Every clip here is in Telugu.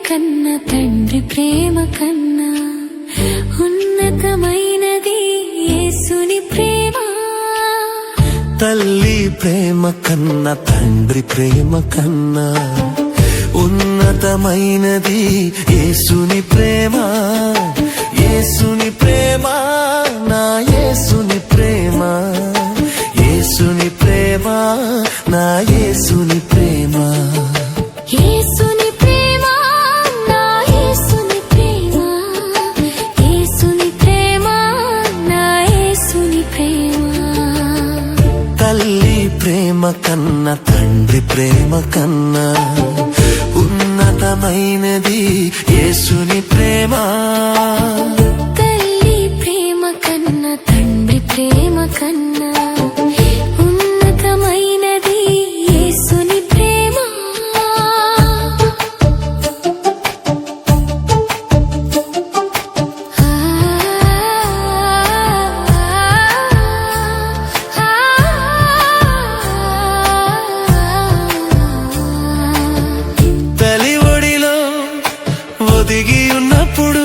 కన్నా తండ్రి ప్రేమ కన్నా ఉన్నతమైనది యేసుని ప్రేమ. తల్లి ప్రేమ కన్నా తండ్రి ప్రేమ కన్నా ఉన్నతమైనది యేసుని ప్రేమ. యేసుని ప్రేమ నా యేసుని ప్రేమ, యేసుని ప్రేమ నా యేసుని ప్రేమ. యేసుని ప్రేమ నా యేసుని ప్రేమ, యేసుని ప్రేమ నా యేసుని ప్రేమ. తల్లి ప్రేమ కన్నా తండ్రి ప్రేమ కన్నా ఉన్నతమైనది యేసుని ప్రేమ. తల్లి ప్రేమ కన్నా తండ్రి ప్రేమ కన్నా ఉన్నతమైనది యేసుని ప్రేమ. ఒదిగి ఉన్నప్పుడు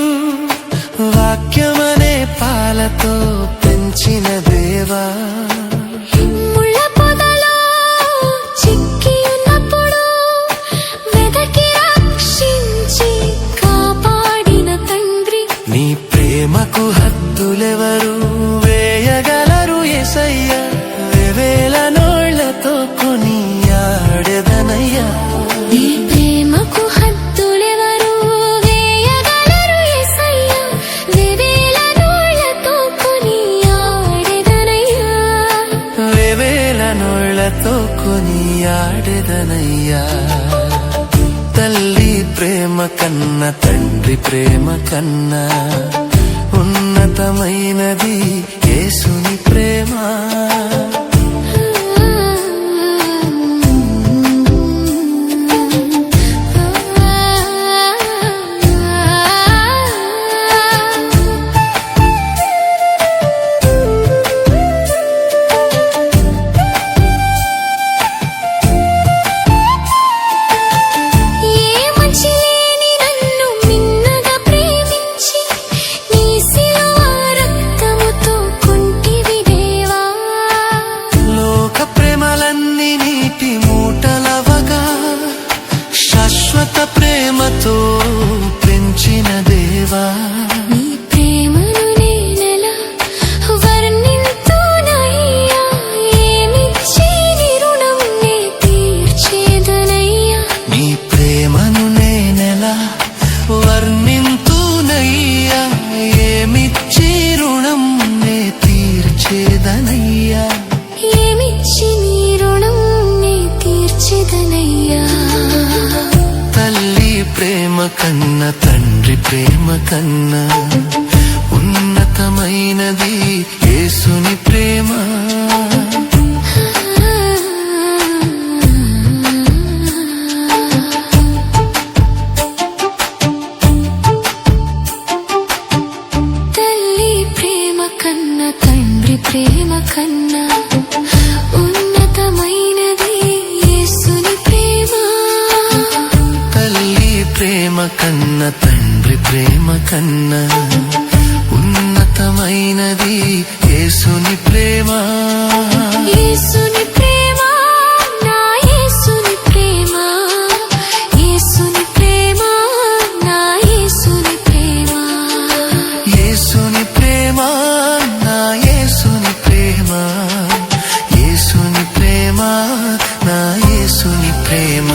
వాక్యమనే పాలతో పెంచిన దేవా, ముళ్ళ పొదలో చిక్కి ఉన్నప్పుడు వెదకి రక్షించి కాపాడిన తండ్రి, నీ ప్రేమకు హద్దులెవరు వేయగలరు యేసయ్యా. వేవేల నోళ్లతో కొనియాడెదనయ్యా. నీ ప్రేమకు హద్దులెవరు వేయగలరు యేసయ్యా. వేవేల నోళ్లతో కొనియాడెదనయ్యా. వేవేల నోళ్లతో కొనియాడెదనయ్యా. తల్లి ప్రేమ కన్నా తండ్రి ప్రేమ కన్నా ఉన్నతమైనది యేసుని ప్రేమ. ప్రేమతో పెంచిన దేవా, నీ ప్రేమను నేనెలా వర్ణింతునయ్యా. ఏమిచ్చి నీ రుణం నే తీర్చేదనయ్యా. నీ ప్రేమను నేనెలా వర్ణింతునయ్యా. ఏమిచ్చి రుణం నే తీర్చేదనయ్యా. ఏమిచ్చి నీ రుణం నే తీర్చేదనయ్యా. ప్రేమ కన్నా తండ్రి ప్రేమ కన్నా ఉన్నతమైనది యేసుని ప్రేమ. తల్లి ప్రేమ కన్నా తండ్రి ప్రేమ కన్నా ఉన్నతమైనది యేసుని ప్రేమ. ప్రేమ కన్నా తండ్రి ప్రేమ కన్నా ఉన్నతమైనది యేసుని ప్రేమ. యేసుని ప్రేమ నా యేసుని ప్రేమ, యేసుని ప్రేమ నా యేసుని ప్రేమ. యేసుని ప్రేమ నా యేసుని ప్రేమ, యేసుని ప్రేమ నా యేసుని ప్రేమ.